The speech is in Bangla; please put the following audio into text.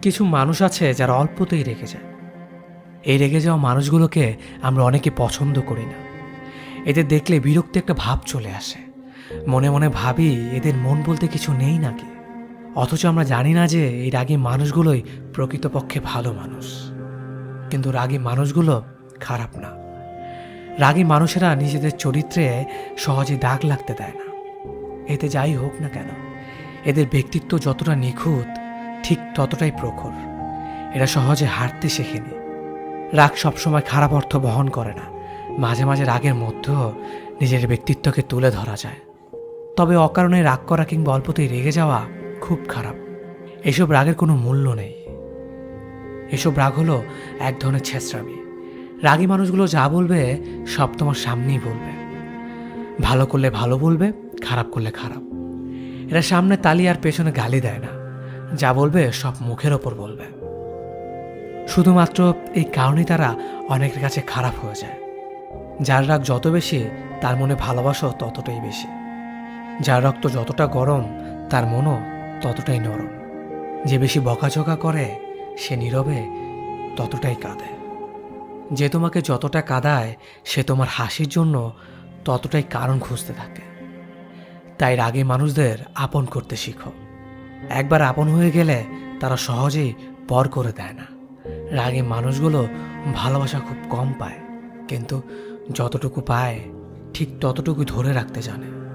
কিছু মানুষ আছে যারা অল্পতেই রেগে যায়। এই রেগে যাওয়া মানুষগুলোকে আমরা অনেকে পছন্দ করি না। এদের দেখলে বিরক্তি একটা ভাব চলে আসে। মনে মনে ভাবি এদের মন বলতে কিছু নেই নাকি। অথচ আমরা জানি না যে এই রাগী মানুষগুলোই প্রকৃতপক্ষে ভালো মানুষ। কিন্তু রাগী মানুষগুলো খারাপ না। রাগী মানুষেরা নিজেদের চরিত্রে সহজে দাগ লাগতে দেয় না। এতে যাই হোক না কেন, এদের ব্যক্তিত্ব যতটা নিখুঁত ঠিক ততটাই প্রখর। এরা সহজে হারতে শেখেনি। রাগ সবসময় খারাপ অর্থ বহন করে না। মাঝে মাঝে রাগের মধ্যেও নিজের ব্যক্তিত্বকে তুলে ধরা যায়। তবে অকারণে রাগ করা কিংবা অল্পতেই রেগে যাওয়া খুব খারাপ। এসব রাগের কোনো মূল্য নেই। এসব রাগ হলো এক ধরনের ছেঁচড়ামি। রাগী মানুষগুলো যা বলবে সব তোমার সামনেই বলবে। ভালো করলে ভালো বলবে, খারাপ করলে খারাপ। এরা সামনে তালি আর পেছনে গালি দেয় না। যা বলবে সব মুখের ওপর বলবে। শুধুমাত্র এই কারণেই তারা অনেকের কাছে খারাপ হয়ে যায়। যার রাগ যত বেশি তার মনে ভালোবাসাও ততটাই বেশি। যার রক্ত যতটা গরম তার মনও ততটাই নরম। যে বেশি বকাঝকা করে সে নীরবে ততটাই কাঁদে। যে তোমাকে যতটা কাঁদায় সে তোমার হাসির জন্য ততটাই কারণ খুঁজতে থাকে। তাই রাগী মানুষদের আপন করতে শিখো। একবার আপন হয়ে গেলে তারা সহজেই পর করে দেয় না। রাগী মানুষগুলো ভালোবাসা খুব কম পায়, কিন্তু যতটুকু পায় ঠিক ততটুকু ধরে রাখতে জানে।